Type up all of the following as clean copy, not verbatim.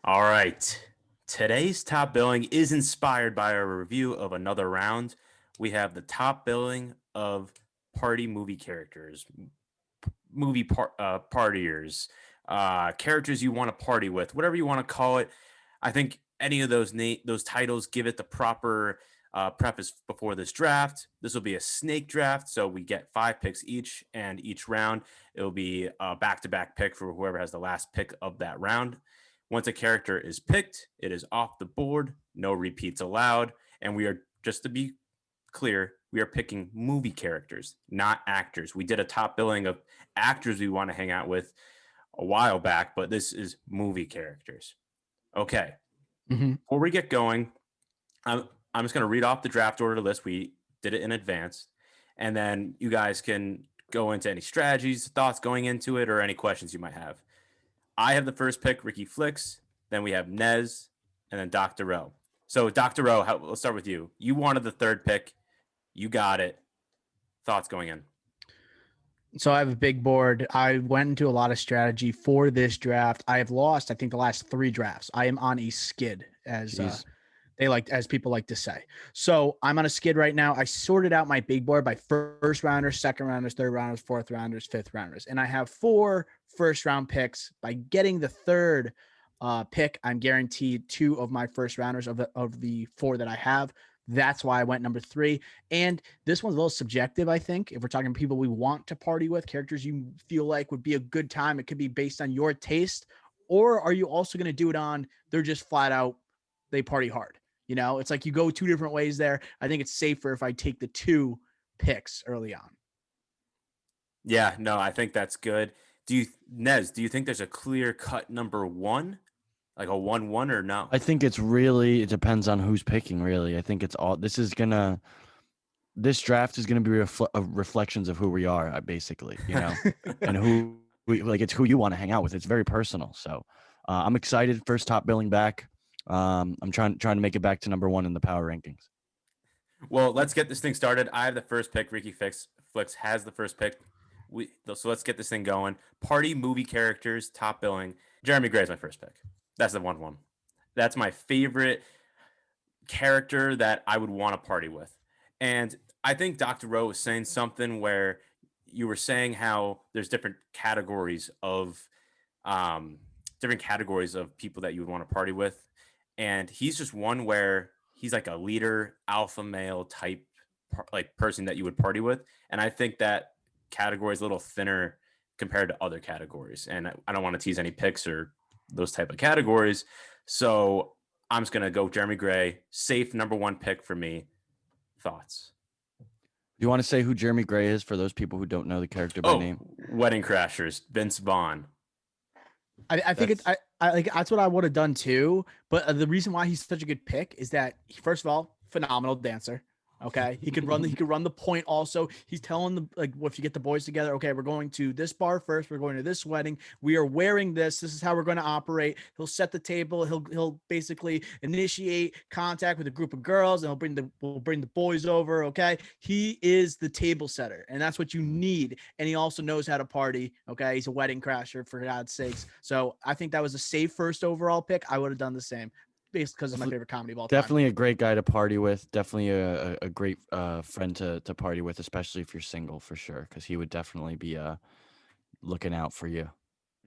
All right. Today's top billing is inspired by a review of Another Round. We have the top billing of party movie characters, partiers, characters you want to party with, whatever you want to call it. I think any of those titles give it the proper preface before this draft. This will be a snake draft, so we get 5 picks each, and each round it will be a back-to-back pick for whoever has the last pick of that round. Once a character is picked, it is off the board, no repeats allowed, and we are, just to be clear, we are picking movie characters, not actors. We did a top billing of actors we want to hang out with a while back, but this is movie characters. Okay. hmm Before we get going, I'm just going to read off the draft order list. We did it in advance, and then you guys can go into any strategies, thoughts going into it, or any questions you might have. I have the first pick, Ricky Flicks. Then we have Nez, and then Dr. Rowe. So, Dr. Rowe, let's start with you. You wanted the third pick. You got it. Thoughts going in? So I have a big board. I went into a lot of strategy for this draft. I have lost, I think, the last 3 drafts. I am on a skid, Jeez. as people like to say. So I'm on a skid right now. I sorted out my big board by first rounders, second rounders, third rounders, fourth rounders, fifth rounders, and I have 4 first round picks. By getting the third pick, I'm guaranteed 2 of my first rounders of the 4 that I have. That's why I went number 3. And this one's a little subjective, I think. If we're talking people we want to party with, characters you feel like would be a good time, it could be based on your taste. Or are you also going to do it on they're just flat out, they party hard? You know, it's like you go 2 different ways there. I think it's safer if I take the 2 picks early on. Yeah, no, I think that's good. Nez, do you think there's a clear cut number 1? Like a 1-1 or no? I think it depends on who's picking, really. I think this draft is gonna be reflections of who we are, basically, and it's who you want to hang out with. It's very personal. So I'm excited. First top billing back. I'm trying to make it back to number 1 in the power rankings. Well, let's get this thing started. I have the first pick. Ricky Flicks has the first pick. So let's get this thing going. Party movie characters, top billing. Jeremy Gray is my first pick. That's the 1-1. That's my favorite character that I would want to party with. And I think Dr. Rowe was saying something where you were saying how there's different categories of people that you would want to party with. And he's just one where he's like a leader, alpha male type like person that you would party with. And I think that category is a little thinner compared to other categories. And I don't want to tease any picks or those type of categories. So I'm just going to go Jeremy Gray, safe number 1 pick for me. Thoughts? Do you want to say who Jeremy Gray is for those people who don't know the character by name? Wedding Crashers, Vince Vaughn. I think that's what I would have done too. But the reason why he's such a good pick is that first of all, phenomenal dancer. Okay, he could run the point. Also, he's telling them like, well, if you get the boys together, okay, we're going to this bar first. We're going to this wedding. We are wearing this. This is how we're going to operate. He'll set the table. He'll basically initiate contact with a group of girls, and we'll bring the boys over. Okay, he is the table setter, and that's what you need. And he also knows how to party. Okay, he's a wedding crasher for God's sakes. So I think that was a safe first overall pick. I would have done the same. Based because it's my favorite comedy of all time. Definitely a great guy to party with. Definitely a great friend to party with, especially if you're single, for sure, because he would definitely be looking out for you.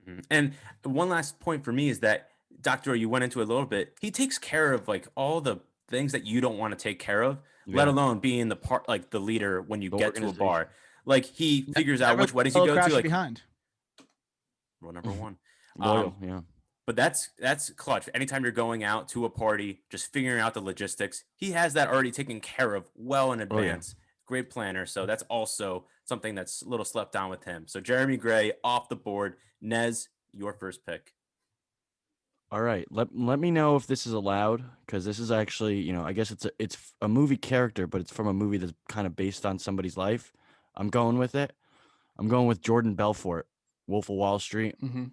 Mm-hmm. And one last point for me is that Dr. O, you went into it a little bit. He takes care of like all the things that you don't want to take care of, let alone being the leader when you get to a bar. Like he figures out which weddings you go to. Like behind. Rule number 1. Loyal, yeah. But that's clutch. Anytime you're going out to a party, just figuring out the logistics, he has that already taken care of well in advance. Great planner. So that's also something that's a little slept on with him. So Jeremy Gray off the board. Nez, your first pick. All right. Let me know if this is allowed, because this is actually, I guess it's a movie character, but it's from a movie that's kind of based on somebody's life. I'm going with it. I'm going with Jordan Belfort, Wolf of Wall Street. Mm-hmm.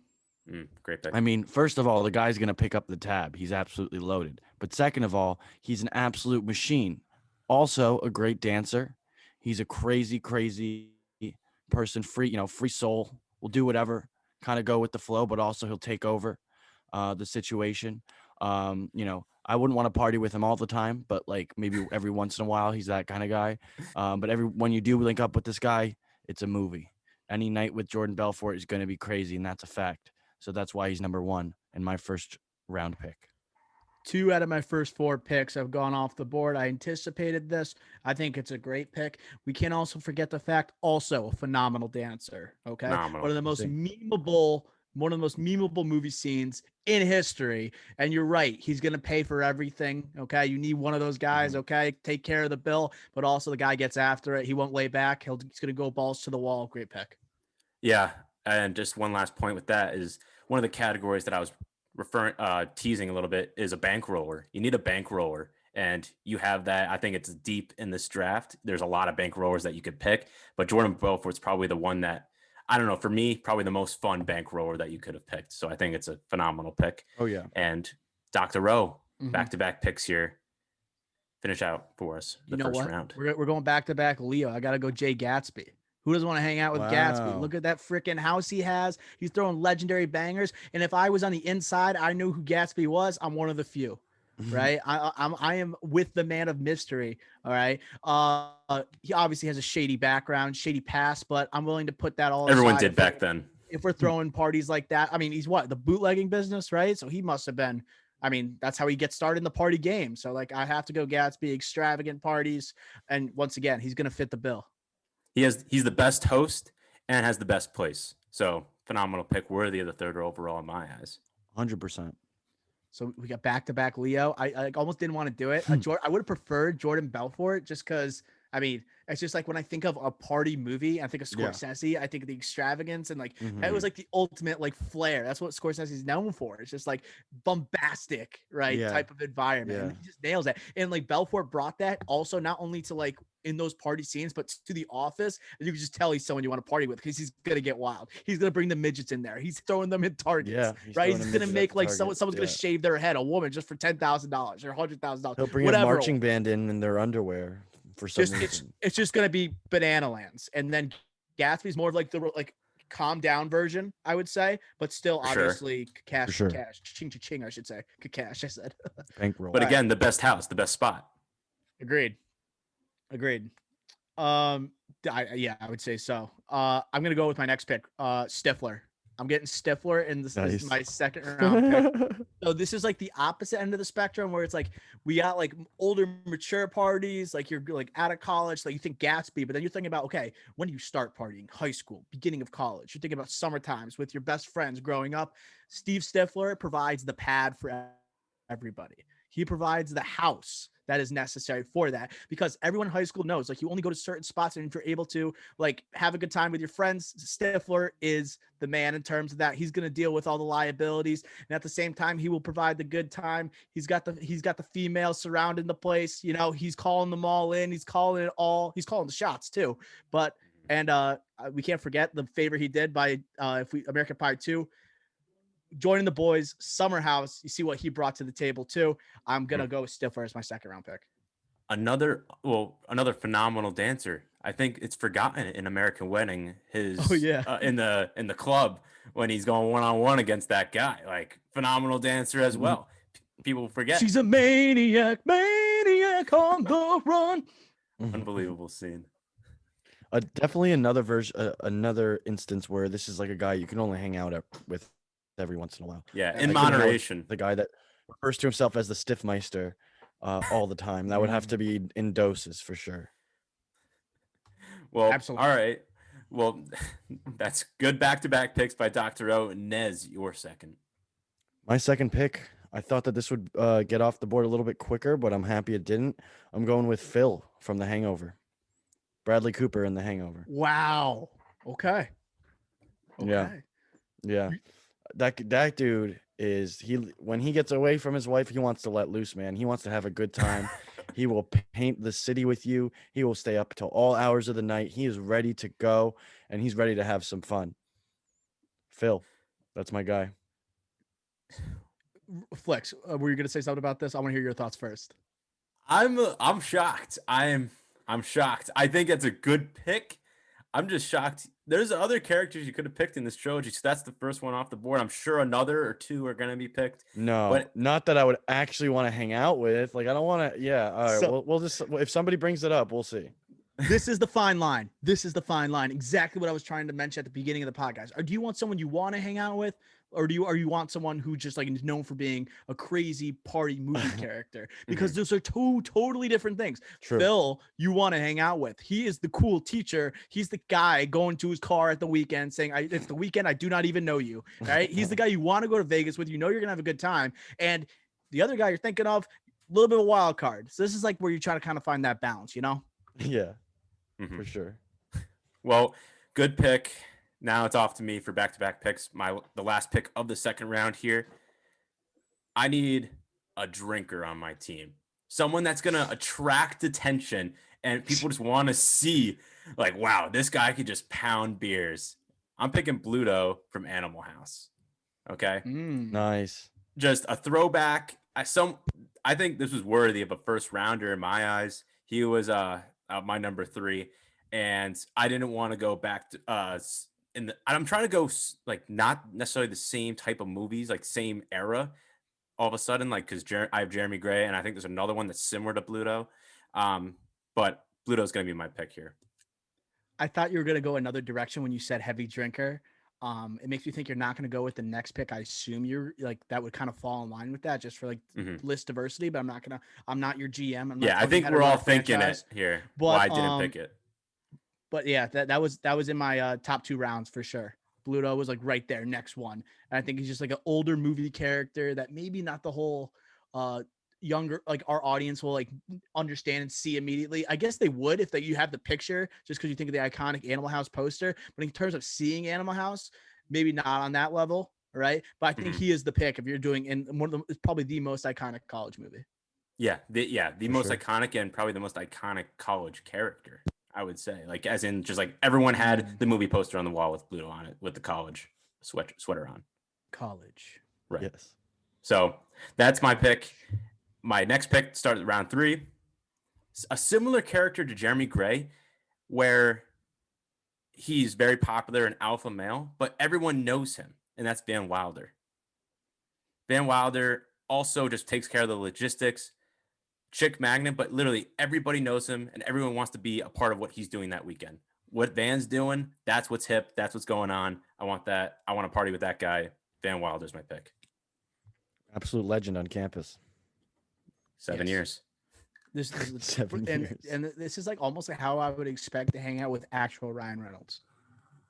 Great pick. I mean, first of all, the guy's going to pick up the tab. He's absolutely loaded. But second of all, he's an absolute machine. Also, a great dancer. He's a crazy, crazy person. Free soul. Will do whatever, kind of go with the flow, but also he'll take over. the situation. You know, I wouldn't want to party with him all the time, but like maybe every once in a while, he's that kind of guy. But when you do link up with this guy, it's a movie. Any night with Jordan Belfort is going to be crazy, and that's a fact. So that's why he's number one in my first round pick. 2 out of my first 4 picks have gone off the board. I anticipated this. I think it's a great pick. We can't also forget the fact, also a phenomenal dancer. Okay. Phenomenal. One of the most memeable movie scenes in history. And you're right. He's going to pay for everything. Okay. You need one of those guys. Okay. Take care of the bill, but also the guy gets after it. He won't lay back. He's going to go balls to the wall. Great pick. Yeah. And just one last point with that is one of the categories that I was teasing a little bit is a bankroller. You need a bankroller, and you have that. I think it's deep in this draft. There's a lot of bankrollers that you could pick, but Jordan Belfort's probably the one that, I don't know, for me, probably the most fun bankroller that you could have picked. So I think it's a phenomenal pick. Oh yeah. And Dr. Rowe, back-to-back picks here. Finish out for us the first round. We're going back-to-back Leo. I got to go Jay Gatsby. Who doesn't want to hang out with Gatsby? Look at that freaking house he has. He's throwing legendary bangers. And if I was on the inside, I knew who Gatsby was. I'm one of the few, right? I am with the man of mystery. All right. He obviously has a shady background, shady past, but I'm willing to put that all. Everyone did back then. If we're throwing parties like that, I mean, he's what, the bootlegging business, right? So he must have been. I mean, that's how he gets started in the party game. So like, I have to go Gatsby, extravagant parties, and once again, he's gonna fit the bill. He's the best host and has the best place. So phenomenal pick, worthy of the third overall in my eyes. 100%. So we got back-to-back Leo. I almost didn't want to do it. I would have preferred Jordan Belfort just because, I mean, it's just like when I think of a party movie, I think of Scorsese, I think of the extravagance and like that was like the ultimate like flair. That's what Scorsese is known for. It's just like bombastic, right? Type of environment. And he just nails that. And like Belfort brought that also not only to like in those party scenes, but to the office. And you can just tell he's someone you want to party with because he's gonna get wild. He's gonna bring the midgets in there. He's throwing them in Targets. Right. He's gonna make like someone's gonna shave their head, a woman just for $10,000 or $100,000. He'll bring a marching band in their underwear. For some reason. It's just gonna be banana lands, and then Gatsby's more of like the calm down version, I would say, but still obviously cash, ching ching, I should say, cash. I said bankroll. But again, the best house, the best spot. Agreed. I would say so. I'm gonna go with my next pick, Stifler. I'm getting Stifler in this is my second round pick. So this is like the opposite end of the spectrum where it's like we got like older mature parties, like you're like out of college, like you think Gatsby, but then you're thinking about, okay, when do you start partying? High school, beginning of college. You're thinking about summer times with your best friends growing up. Steve Stifler provides the pad for everybody. He provides the house that is necessary for that because everyone in high school knows like you only go to certain spots, and if you're able to like have a good time with your friends, Stifler is the man in terms of that. He's going to deal with all the liabilities, and at the same time he will provide the good time. He's got the females surrounding the place, you know, he's calling them all in, he's calling it all, he's calling the shots too. But we can't forget the favor he did by American Pie 2, joining the boys, Summer House. You see what he brought to the table too. I'm gonna go with Stifler as my second round pick. Another phenomenal dancer. I think it's forgotten in American Wedding. In the club when he's going one-on-one against that guy. Like phenomenal dancer as well. People forget. She's a maniac on the run. Unbelievable scene. Definitely another instance where this is like a guy you can only hang out with every once in a while. Yeah, in moderation. The guy that refers to himself as the Stiffmeister all the time. That would have to be in doses for sure. Well, absolutely. All right. Well, that's good back-to-back picks by Dr. O. Nez, your second. My second pick, I thought that this would get off the board a little bit quicker, but I'm happy it didn't. I'm going with Phil from The Hangover. Bradley Cooper in The Hangover. Wow. Okay. Yeah. That dude is when he gets away from his wife, he wants to let loose, man. He wants to have a good time. He will paint the city with you. He will stay up till all hours of the night. He is ready to go, and he's ready to have some fun. Phil, that's my guy. Flex, were you going to say something about this? I want to hear your thoughts first. I'm shocked. I'm shocked. I think it's a good pick. I'm just shocked there's other characters you could have picked in this trilogy, so that's the first one off the board. I'm sure another or two are gonna be picked. No, But not that I would actually want to hang out with. Like, I don't want to. Yeah, all right. So We'll just if somebody brings it up, we'll see. this is the fine line. This is the fine line. Exactly what I was trying to mention at the beginning of the podcast. Or do you want someone you want to hang out with, or you want someone who just like is known for being a crazy party movie character? Because those are two totally different things. True. Phil, you want to hang out with. He is the cool teacher. He's the guy going to his car at the weekend saying, "It's the weekend. I do not even know you." Right? He's the guy you want to go to Vegas with. You know you're gonna have a good time. And the other guy you're thinking of, a little bit of a wild card. So this is like where you're trying to kind of find that balance, you know? Yeah, for sure. Well, good pick. Now it's off to me for back-to-back picks. The last pick of the second round here. I need a drinker on my team. Someone that's going to attract attention and people just want to see, like, wow, this guy could just pound beers. I'm picking Pluto from Animal House. Okay? Nice. Just a throwback. I think this was worthy of a first rounder in my eyes. He was my number 3, and I didn't want to go back to I'm trying to go like not necessarily the same type of movies, like same era. All of a sudden, like because I have Jeremy Gray, and I think there's another one that's similar to Pluto. But Pluto's gonna be my pick here. I thought you were gonna go another direction when you said heavy drinker. It makes me think you're not going to go with the next pick. I assume you're like that would kind of fall in line with that just for like list diversity, but I'm not your GM. I think we're all thinking it here. But well, I didn't pick it. But yeah, that was in my top 2 rounds for sure. Pluto was like right there, next one. And I think he's just like an older movie character that maybe not the whole younger, like our audience will like understand and see immediately. I guess they would if you have the picture just because you think of the iconic Animal House poster. But in terms of seeing Animal House, maybe not on that level, right? But I think he is the pick if you're doing it's probably the most iconic college movie. Yeah, the most iconic and probably the most iconic college character, I would say. Like as in just like everyone had the movie poster on the wall with Pluto on it with the college sweater on. College. Right. Yes. So that's my pick. My next pick started round 3. A similar character to Jeremy Gray, where he's very popular and alpha male, but everyone knows him, and that's Van Wilder. Van Wilder also just takes care of the logistics. Chick magnet, but literally everybody knows him, and everyone wants to be a part of what he's doing that weekend. What Van's doing, that's what's hip. That's what's going on. I want that. I want to party with that guy. Van Wilder's my pick. Absolute legend on campus. 7 years. This is 7 years. And this is like almost like how I would expect to hang out with actual Ryan Reynolds.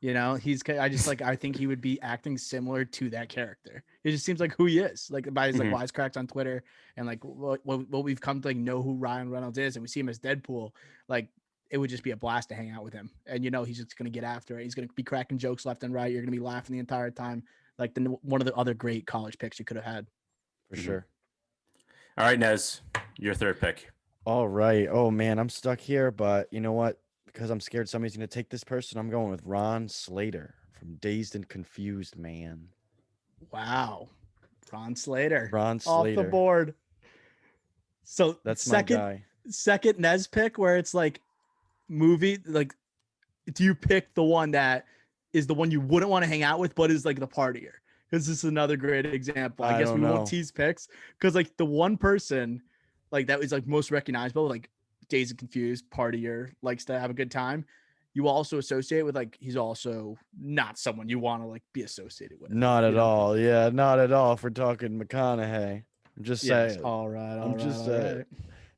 You know, I think he would be acting similar to that character. It just seems like who he is, like by his like wisecracks on Twitter and like what we've come to like know who Ryan Reynolds is, and we see him as Deadpool. Like it would just be a blast to hang out with him, and you know he's just gonna get after it. He's gonna be cracking jokes left and right. You're gonna be laughing the entire time. Like one of the other great college picks you could have had. For sure. All right, Nez, your third pick. All right. Oh man, I'm stuck here, but you know what? Because I'm scared somebody's gonna take this person, I'm going with Ron Slater from Dazed and Confused, man. Wow. Ron Slater. Ron Slater. Off the board. So that's my guy. Second Nez pick where it's like movie, like do you pick the one that is the one you wouldn't want to hang out with, but is like the partier? Because this is another great example. I guess we won't tease picks because like the one person like that is like most recognizable, like Dazed and Confused, partier, likes to have a good time. You also associate with like he's also not someone you want to like be associated with. Not at all. Yeah, not at all. If we're talking McConaughey, I'm just saying. All right. I'm just saying.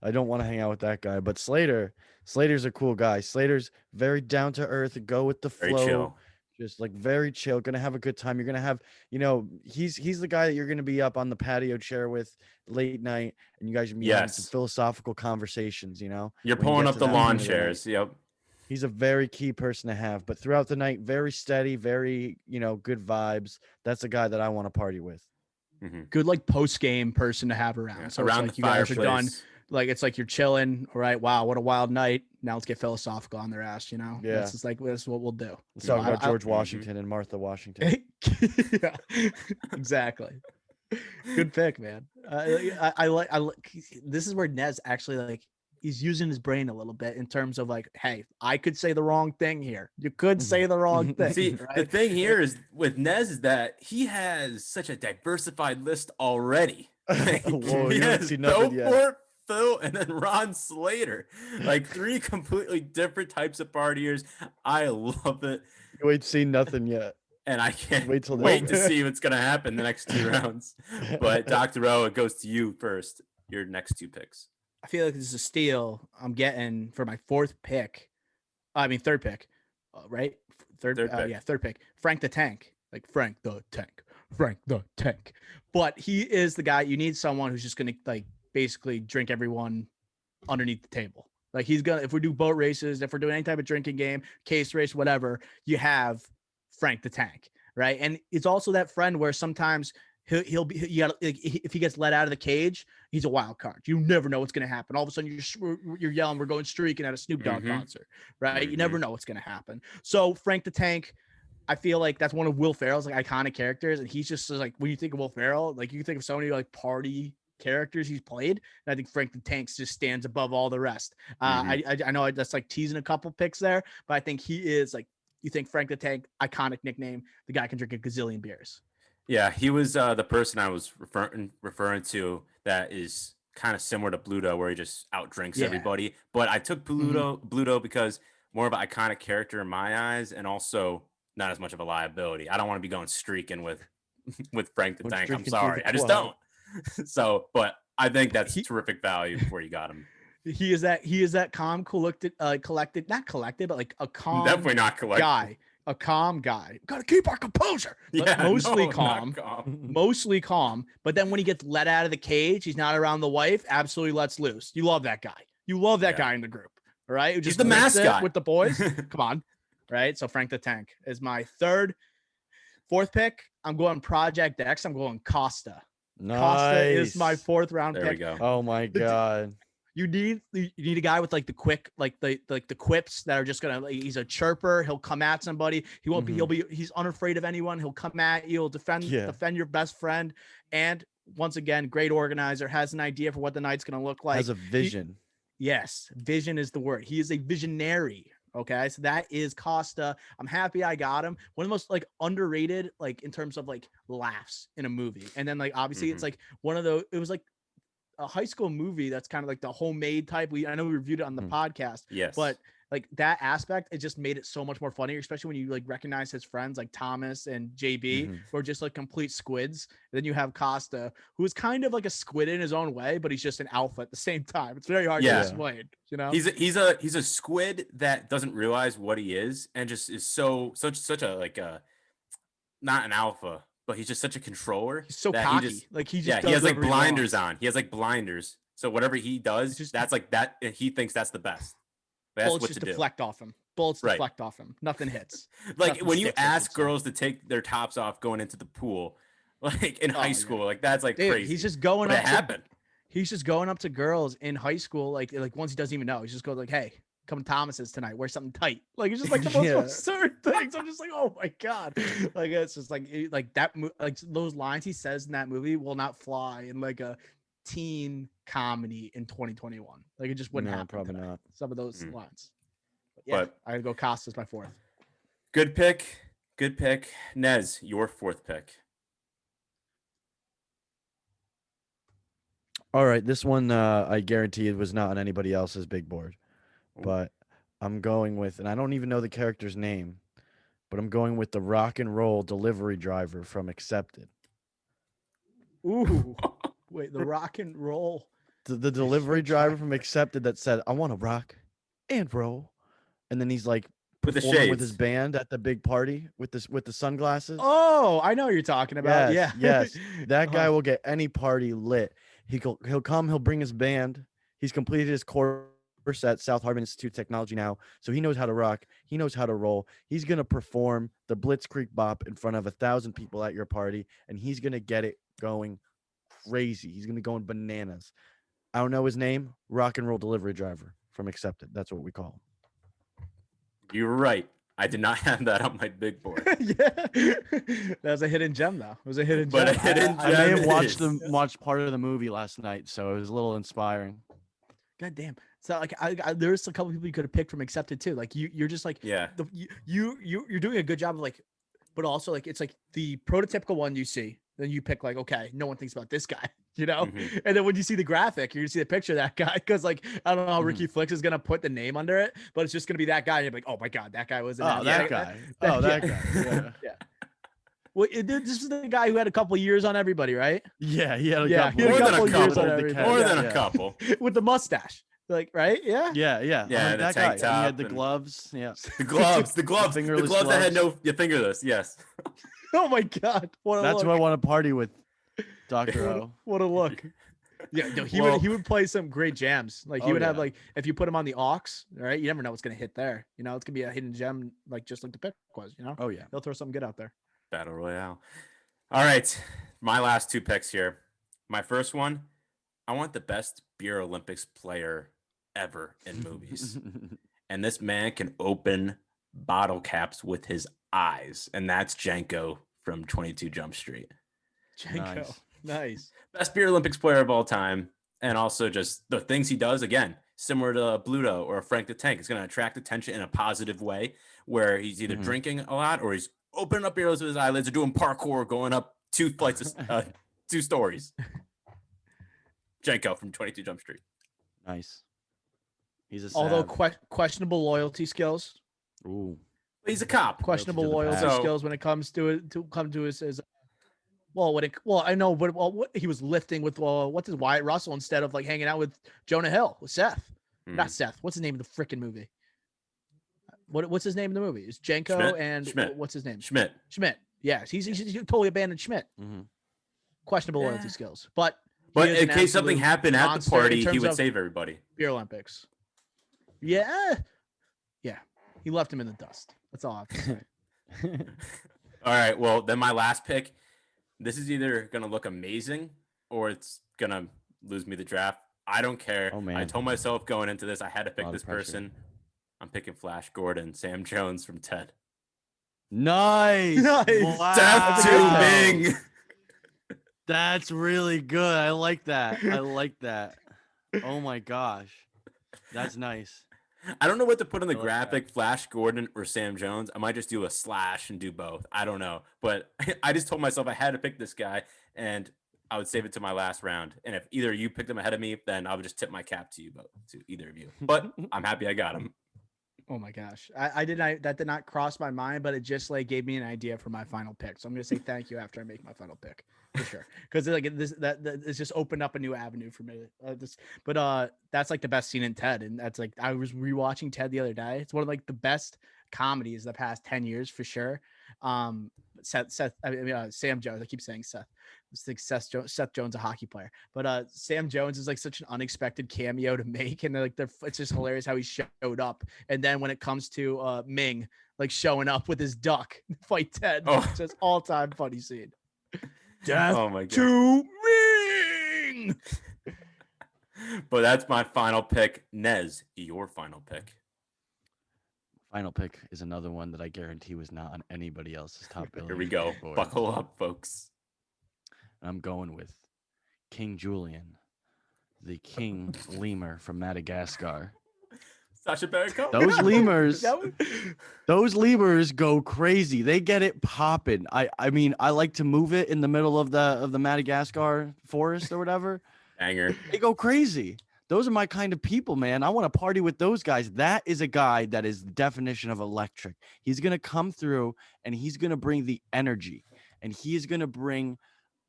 I don't want to hang out with that guy. But Slater's a cool guy. Slater's very down to earth, go with the flow. Very chill. Just like very chill, gonna have a good time. You're gonna have, you know, he's the guy that you're gonna be up on the patio chair with late night, and you guys are gonna be having some philosophical conversations. You know, you're pulling up the lawn chairs. Yep. He's a very key person to have, but throughout the night, very steady, very good vibes. That's the guy that I want to party with. Good like post game person to have around. Yeah, so around it's like the you guys are done. fireplace. Like it's like you're chilling. All right, wow, what a wild night. Now let's get philosophical on their ass. You know, Yeah. That's just like that's what we'll do. Let's talk about George Washington and Martha Washington. Yeah, exactly. Good pick, man. I like. This is where Nez actually like he's using his brain a little bit in terms of like, hey, I could say the wrong thing here. You could say the wrong thing. See, right? the thing here is with Nez is that he has such a diversified list already. Like, Whoa, he you haven't has seen nothing yet. Belfort, Phil, and then Ron Slater. Like 3 completely different types of partiers. I love it. You ain't seen nothing yet. And I can't Wait till wait next to week. see what's going to happen the next 2 rounds. But Dr. O, it goes to you first. Your next 2 picks. I feel like this is a steal I'm getting for my third pick, right? Third pick. Yeah, third pick. Frank the Tank. Like Frank the Tank. But he is the guy. You need someone who's just going to like basically drink everyone underneath the table. Like he's gonna, if we do boat races, if we're doing any type of drinking game, case race, whatever, you have Frank the Tank, right? And it's also that friend where sometimes he'll be, you gotta, like, if he gets let out of the cage, he's a wild card. You never know what's gonna happen. All of a sudden you're yelling, "We're going streaking at a Snoop Dogg concert," right? You never know what's gonna happen. So Frank the Tank, I feel like that's one of Will Ferrell's like iconic characters, and he's just like, when you think of Will Ferrell, like you think of so many like party characters he's played, and I think Frank the Tank just stands above all the rest. I know that's like teasing a couple picks there, but I think he is like, you think Frank the Tank, iconic nickname, the guy can drink a gazillion beers. Yeah, he was the person I was referring to that is kind of similar to Pluto, where he just outdrinks everybody. But I took Pluto because more of an iconic character in my eyes, and also not as much of a liability. I don't want to be going streaking with Frank the Tank. I'm sorry, I just don't. So, but I think that's terrific value where you got him. He is that calm, collected, not collected, but like a calm, definitely not collected guy, a calm guy. Got to keep our composure. But mostly calm. Mostly calm. But then when he gets let out of the cage, he's not around the wife. Absolutely lets loose. You love that guy. You love that guy in the group. All right, he's the mascot with the boys. Come on, right? So Frank the Tank is my fourth pick. I'm going Project X. I'm going Costa. Nice. Costa is my 4th round pick. There we go. Oh my god. You need a guy with like the quick, like the quips that are just gonna. Like, he's a chirper. He'll come at somebody. He won't be. He's unafraid of anyone. He'll come at you. He'll defend your best friend. And once again, great organizer. Has an idea for what the night's gonna look like. Has a vision. Yes, vision is the word. He is a visionary. Okay, so that is Costa. I'm happy I got him. One of the most like underrated, like in terms of like laughs in a movie. And then like obviously it's like one of those. It was like a high school movie that's kind of like the homemade type. I know we reviewed it on the podcast. Yes, but like that aspect, it just made it so much more funny, especially when you like recognize his friends like Thomas and JB, who are just like complete squids. And then you have Costa, who is kind of like a squid in his own way, but he's just an alpha at the same time. It's very hard to explain. You know, he's a squid that doesn't realize what he is, and just is such a like a not an alpha, but he's just such a controller. He's so cocky. He has like blinders on. He has like blinders. So whatever he does, that's like that. He thinks that's the best. Bullets just deflect off him. Deflect off him. Nothing hits. Like Nothing when you sticks, ask girls to take their tops off going into the pool, like in high school, like that's like crazy. He's just going up. He's just going up to girls in high school, like ones he doesn't even know. He just goes like, "Hey, come to Thomas's tonight. Wear something tight." Like it's just like the most absurd things. I'm just like, oh my god. Like it's just like that. Like those lines he says in that movie will not fly in like a teen comedy in 2021. Like it just wouldn't happen. Probably today. not. Some of those lines. But I'd go Costa's my 4th. Good pick. Nez, your 4th pick. All right, this one I guarantee it was not on anybody else's big board, but I'm going with, and I don't even know the character's name, but I'm going with the rock and roll delivery driver from Accepted. Ooh, wait, the rock and roll. The delivery driver from Accepted that said, "I want to rock and roll," and then he's like performing with his band at the big party with the sunglasses. Oh, I know what you're talking about. Yes, that guy will get any party lit. He'll come. He'll bring his band. He's completed his course at South Harbor Institute of Technology now, so he knows how to rock. He knows how to roll. He's gonna perform the Blitzkrieg Bop in front of 1,000 people at your party, and he's gonna get it going crazy. He's gonna go in bananas. I don't know his name. Rock and roll delivery driver from Accepted. That's what we call him. You're right. I did not have that on my big board. That was a hidden gem, though. It was a hidden gem. I may have watched part of the movie last night, so it was a little inspiring. God damn. So like there's a couple people you could have picked from accepted too. Like you're just like Yeah. you're doing a good job of like, but also like it's like the prototypical one you see, then you pick like, okay, no one thinks about this guy, you know? Mhm. And then when you see the graphic, you're gonna see the picture of that guy because like I don't know how Mhm. Ricky Flicks is gonna put the name under it, but it's just gonna be that guy. And you're like, oh my god, that guy was in Oh, that guy. Oh, that guy. Yeah. yeah. Well, this is the guy who had a couple years on everybody, right? Yeah, he had a Yeah, couple. he had a More than couple a years on couple. everybody. More than Yeah. a Yeah. couple. With the mustache, like right? Yeah. Yeah, Yeah, like the that tank guy. And he had top the and- gloves. Yeah. The gloves, the fingerless gloves that had gloves. no fingerless. Yes. Oh my god, what a That's look! who I want to party with, Dr. O. What a look! Yeah, no, Well- he would play some great jams. Like he Oh, would have yeah. like if you put him on the aux, right? You never know what's gonna hit there. You know, it's gonna be a hidden gem, like just like the pick was. You know, Oh, yeah. he'll throw something good out there. Battle Royale. All right. My last two picks here. My first one, I want the best beer Olympics player ever in movies. And this man can open bottle caps with his eyes. And that's Janko from 22 Jump Street. Janko, Nice. nice. Best beer Olympics player of all time. And also just the things he does, again, similar to Pluto or Frank the Tank. It's going to attract attention in a positive way where he's either Mhm. drinking a lot or he's opening up beers with his eyelids or doing parkour going up 2 flights of 2 stories. Janko from 22 Jump Street. Nice. He's a Although sav. questionable loyalty skills, Ooh. He's a cop. questionable to the loyalty past. So- skills when it comes to it to come to his well I know, but what he was lifting with what's his Wyatt Russell instead of like hanging out with Jonah Hill with Seth. Mhm. Not Seth. What's the name of the freaking movie? What's his name in the movie? It's Janko Schmidt? and Schmidt. what's his name? Schmidt. Schmidt. Yes, he's totally abandoned Schmidt. Mhm. Questionable Yeah. loyalty skills, but he But is in an case something absolute happened at the monster in party, he terms would of save everybody. Beer Olympics. Yeah, he left him in the dust. That's all I have to say. All right. Well, then my last pick. This is either going to look amazing or it's going to lose me the draft. I don't care. Oh, man. I told myself going into this, I had to pick Lot of this pressure. person. I'm picking Flash Gordon, Sam Jones from Ted. Nice. Nice. Death to Wow. Ming. That's really good. I like that. I like that. Oh my gosh. That's nice. I don't know what to put in the I like graphic, Flash Gordon or Sam Jones. I might just do a slash and do both. I don't know. But I just told myself I had to pick this guy and I would save it to my last round. And if either of you picked him ahead of me, then I would just tip my cap to you both, to either of you. But I'm happy I got him. Oh my gosh, that did not cross my mind, but it just like gave me an idea for my final pick. So I'm gonna say thank you after I make my final pick for sure, because like this that it's just opened up a new avenue for me. That's like the best scene in Ted, and that's like I was rewatching Ted the other day. It's one of like the best comedies the past 10 years for sure. Sam Jones. I keep saying Seth. It's like Seth Jones, a hockey player, but Sam Jones is like such an unexpected cameo to make, and it's just hilarious how he showed up. And then when it comes to Ming, like showing up with his duck, fight Ted, it's just all time funny scene. Death Oh my God. to Ming. But that's my final pick. Nez, your final pick. Final pick is another one that I guarantee was not on anybody else's top billing. Here we go. board. Buckle up, folks. I'm going with King Julien, the king lemur from Madagascar. Sacha Baron Cohen. Those lemurs, That was- those lemurs go crazy. They get it popping. I mean, I like to move it in the middle of the Madagascar forest or whatever. Banger. They go crazy. Those are my kind of people, man. I want to party with those guys. That is a guy that is the definition of electric. He's going to come through and he's going to bring the energy and he is going to bring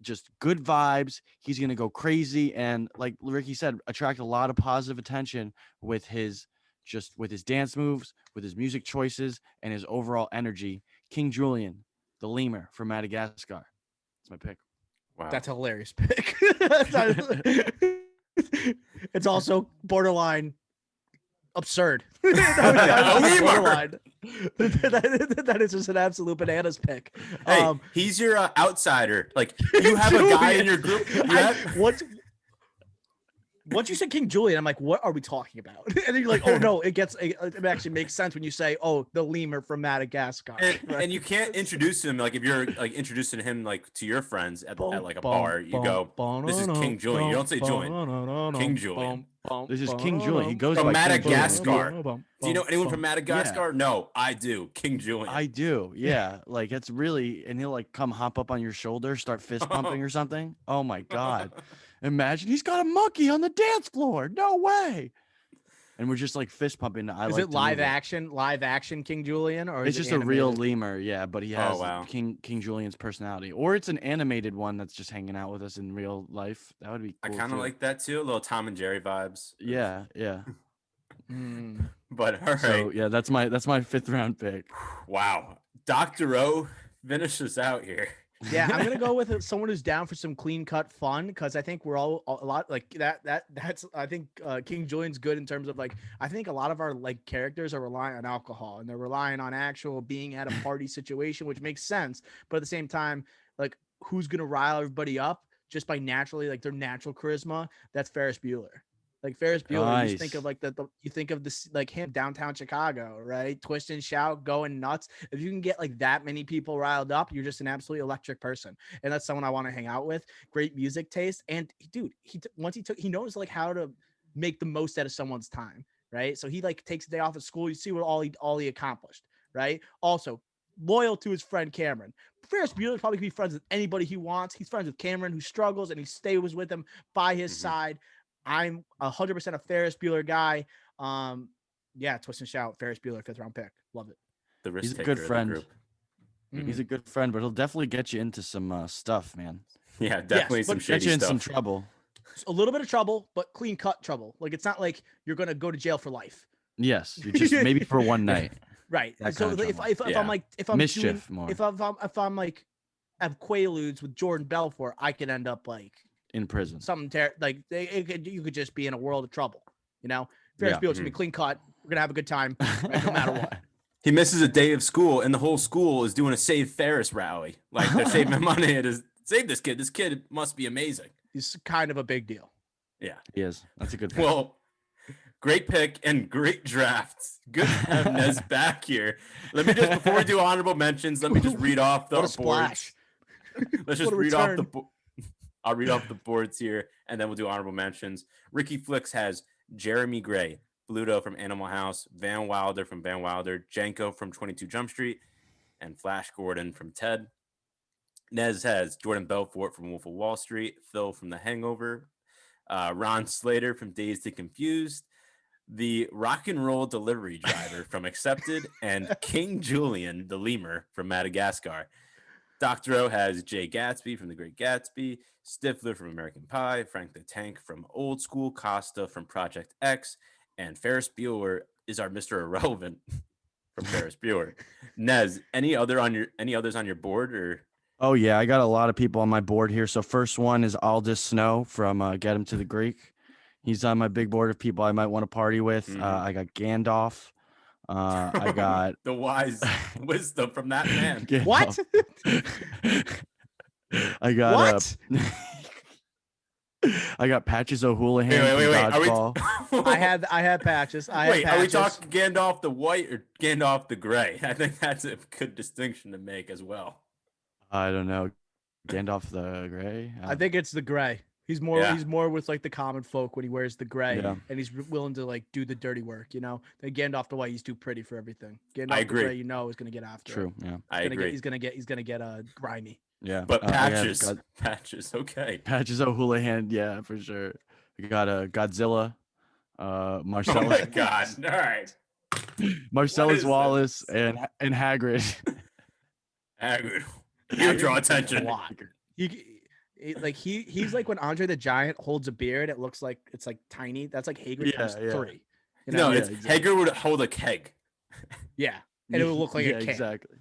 just good vibes. He's going to go crazy. And like Ricky said, attract a lot of positive attention with his dance moves, with his music choices and his overall energy. King Julien, the lemur from Madagascar. That's my pick. Wow. That's a hilarious pick. It's also borderline absurd. Borderline. That is just an absolute bananas pick. Hey, he's your outsider. Like you have a guy in your group. You have- once you said King Julien, I'm like, what are we talking about? And then you're like, oh no, it actually makes sense when you say, oh, the lemur from Madagascar. Right? And you can't introduce him like if you're like introducing him like to your friends at like a Bum, bar. You bum, go, bum, this is King Julien. You don't say Julien. King Julien This is King Julien. He goes from by King Julien. Madagascar. Do you know anyone from Madagascar? Yeah. No, I do. King Julien. I do. Yeah. Like it's really, and he'll like come hop up on your shoulder, start fist pumping or something. Oh my God. Imagine he's got a monkey on the dance floor. No way. And we're just like fist pumping. Is it live action King Julien, or it's is just it a real animated? lemur? Yeah, but he has wow. King Julian's personality, or it's an animated one that's just hanging out with us in real life. That would be I cool. kind of too. like that too. A little Tom and Jerry vibes. Yeah, yeah. But all right. So yeah, that's my fifth round pick. Wow. Dr. O finishes out here. Yeah, I'm gonna go with someone who's down for some clean cut fun, because I think we're all a lot like that's I think King Julian's good in terms of like, I think a lot of our like characters are relying on alcohol and they're relying on actual being at a party situation, which makes sense. But at the same time, like, who's gonna rile everybody up just by naturally like their natural charisma? That's Ferris Bueller. Like Ferris Bueller, you just think of like you think of this like him downtown Chicago, right? Twist and shout, going nuts. If you can get like that many people riled up, you're just an absolutely electric person, and that's someone I want to hang out with. Great music taste, and dude, he knows like how to make the most out of someone's time, right? So he like takes a day off at school. You see what all he accomplished, right? Also, loyal to his friend Cameron. Ferris Bueller probably can be friends with anybody he wants. He's friends with Cameron, who struggles, and he stays with him by his side. I'm 100% a Ferris Bueller guy. Yeah, twist and shout. Ferris Bueller, 5th round pick. Love it. The risk He's a taker good of the friend. group. He's a good friend, but he'll definitely get you into some stuff, man. Yeah, definitely some shady Get you in stuff. some trouble. A little bit of trouble, but clean cut trouble. Like, it's not like you're gonna go to jail for life. Yes, you just maybe for one night. Right. That So kind of if trouble. I'm like if I'm Mischief doing, more. if I'm like have Quaaludes with Jordan Belfort, I could end up like In prison. something you could just be in a world of trouble. You know, Ferris Bueller's gonna be clean cut. We're gonna have a good time, right, no matter what. He misses a day of school, and the whole school is doing a Save Ferris rally. Like, they're saving money. It is save this kid. This kid must be amazing. He's kind of a big deal. Yeah. He is. That's a good pick. Well, great pick and great drafts. Good to have Nez back here. Let me just, before we do honorable mentions, let me just read off the What a boards. splash. Let's just What a read off return. I'll read off the boards here, and then we'll do honorable mentions. Ricky Flicks has Jeremy Gray, Pluto from Animal House, Van Wilder from Van Wilder, Janko from 22 Jump Street, and Flash Gordon from Ted. Nez has Jordan Belfort from Wolf of Wall Street, Phil from The Hangover, Ron Slater from Dazed and Confused, the rock and roll delivery driver from Accepted, and King Julien, the lemur from Madagascar. Dr. O has Jay Gatsby from The Great Gatsby, Stifler from American Pie, Frank the Tank from Old School, Costa from Project X, and Ferris Bueller is our Mr. Irrelevant from Ferris Bueller. Nez, any others on your board? Or Oh yeah, I got a lot of people on my board here. So first one is Aldous Snow from Get Him to the Greek. He's on my big board of people I might want to party with. I got Gandalf. I got the wise wisdom from that man. What? I got What? I got Patches O'Houlihan. Wait. Dodgeball. I have patches. Are we talking Gandalf the White or Gandalf the Gray? I think that's a good distinction to make as well. I don't know. Gandalf the Gray. I think it's the gray. He's more with like the common folk when he wears the gray, and he's willing to like do the dirty work. You know, the Gandalf the White, he's too pretty for everything. Gandalf I agree. the Gray, is gonna get after. True. It. Yeah. I agree. He's gonna get grimy. Yeah. But Patches, Patches, okay. Patches O'Houlihan, yeah, for sure. We got Godzilla, Marcellus. Oh my God! All right. Marcellus Wallace this? and Hagrid. Hagrid. You draw attention. A lot. He's like when Andre the Giant holds a beard, it looks like it's like tiny. That's like Hagrid times 3. You know? No, it's exactly. Hagrid would hold a keg. Yeah, and it would look like a can. Exactly.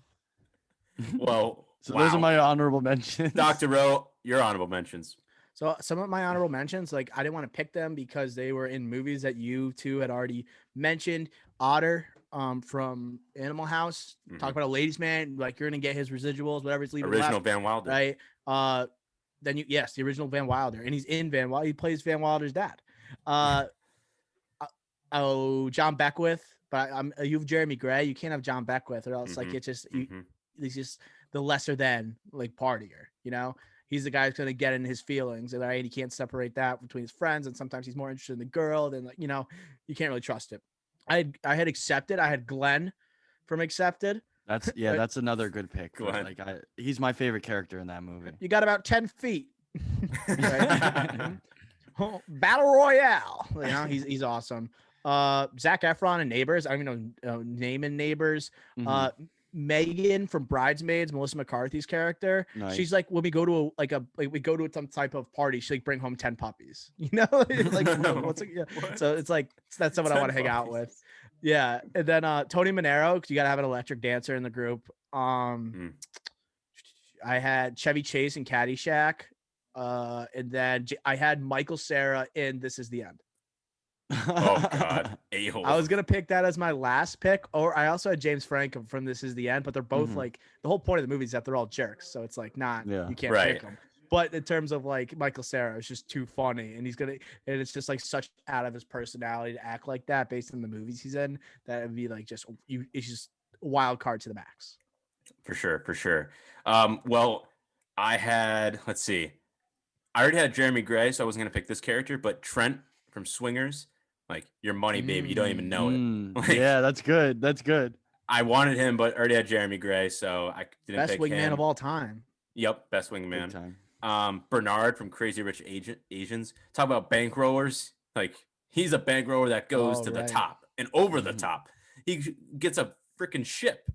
Well, so those are my honorable mentions. Dr. O, your honorable mentions. So some of my honorable mentions, like I didn't want to pick them because they were in movies that you two had already mentioned. Otter from Animal House, talk about a ladies' man, like you're gonna get his residuals, whatever he's leaving. Original left, Van Wilder. right? Then the original Van Wilder, and he's in Van Wilder. He plays Van Wilder's dad. Uh, John Beckwith, but you have Jeremy Gray. You can't have John Beckwith, or else like it's just he's just the lesser than like partier. You know, he's the guy who's gonna get in his feelings, and right, he can't separate that between his friends, and sometimes he's more interested in the girl than like you know, you can't really trust it. I had Accepted. I had Glenn from Accepted. That's another good pick. Glenn. Like he's my favorite character in that movie. You got about 10 feet. Battle Royale. You know, he's awesome. Zac Efron and Neighbors. I don't even know name in Neighbors. Megan from Bridesmaids, Melissa McCarthy's character. Nice. She's like, when we go to we go to some type of party, she like bring home 10 puppies. You know, like so it's like that's someone I want to hang out with. Yeah, and then Tony Manero, because you gotta have an electric dancer in the group. I had Chevy Chase in Caddyshack, and then I had Michael Cera in This Is the End. Oh God, a-hole. I was gonna pick that as my last pick, or I also had James Franco from This Is the End, but they're both like the whole point of the movie is that they're all jerks, so it's like you can't pick them. But in terms of like Michael Cera, it's just too funny, and it's just like such out of his personality to act like that based on the movies he's in. That would be like it's just a wild card to the max. For sure. Well, let's see, I already had Jeremy Gray, so I wasn't gonna pick this character, but Trent from Swingers, like your money, baby, you don't even know it. Like, yeah, that's good. I wanted him, but already had Jeremy Gray, so I didn't Best pick wingman him. of all time. Yep, best wingman. Bernard from Crazy Rich Asians. Talk about bankrollers. Like he's a bankroller that goes to the top and over the top. He gets a freaking ship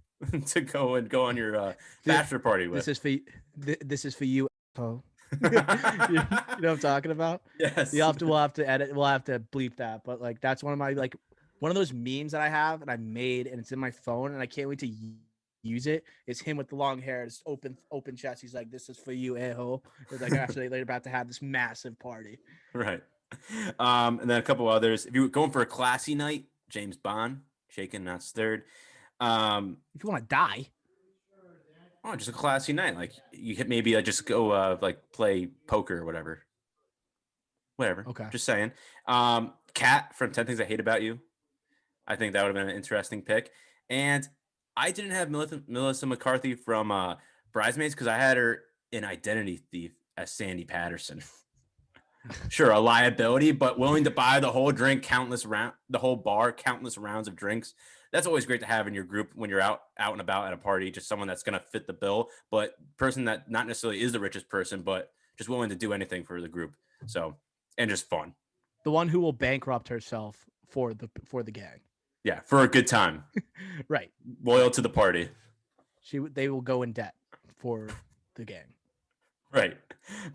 to go on your bachelor party with. This is for you. Oh. You know what I'm talking about? Yes. We'll have to edit. We'll have to bleep that. But like that's one of my one of those memes that I have and I made, and it's in my phone, and I can't wait to use it. It's him with the long hair, it's open chest. He's like, "This is for you, a-hole." It's like actually they're about to have this massive party. Right. And then a couple others. If you're going for a classy night, James Bond, shaken, not stirred. If you want to die. Oh, just a classy night. Like you hit maybe just go like play poker or whatever. Okay. Just saying. Kat from 10 Things I Hate About You. I think that would have been an interesting pick. And I didn't have Melissa McCarthy from Bridesmaids because I had her in Identity Thief as Sandy Patterson. Sure, a liability, but willing to buy the whole the whole bar, countless rounds of drinks. That's always great to have in your group when you're out and about at a party. Just someone that's going to fit the bill, but person that not necessarily is the richest person, but just willing to do anything for the group. So, and just fun. The one who will bankrupt herself for the gang. Yeah, for a good time. Right. Loyal to the party. They will go in debt for the gang. Right.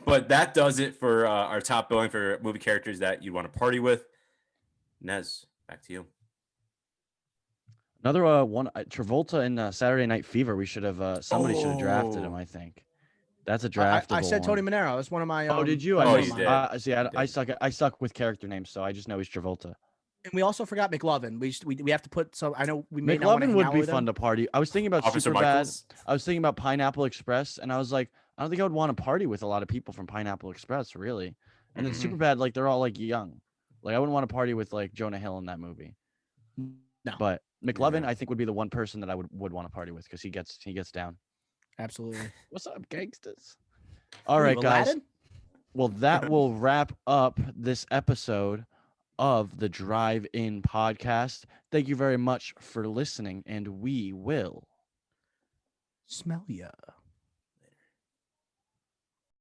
But that does it for our top billing for movie characters that you want to party with. Nez, back to you. Another one, Travolta in Saturday Night Fever. We should have somebody should have drafted him. I think that's a draftable. I said Tony one. Manero. That's one of my. Oh, did you? You did. See, I suck with character names, so I just know he's Travolta. And we also forgot McLovin. We have to put some. I know we may not McLovin would be fun to party. I was thinking about Officer Superbad. Michaels. I was thinking about Pineapple Express, and I was like, I don't think I would want to party with a lot of people from Pineapple Express, really. And then Superbad, like they're all like young. Like I wouldn't want to party with like Jonah Hill in that movie. No. But McLovin, I think, would be the one person that I would want to party with because he gets down. Absolutely. What's up, gangsters? All right, guys. Aladdin? Well, that will wrap up this episode of the Drive-In Podcast. Thank you very much for listening, and we will smell ya.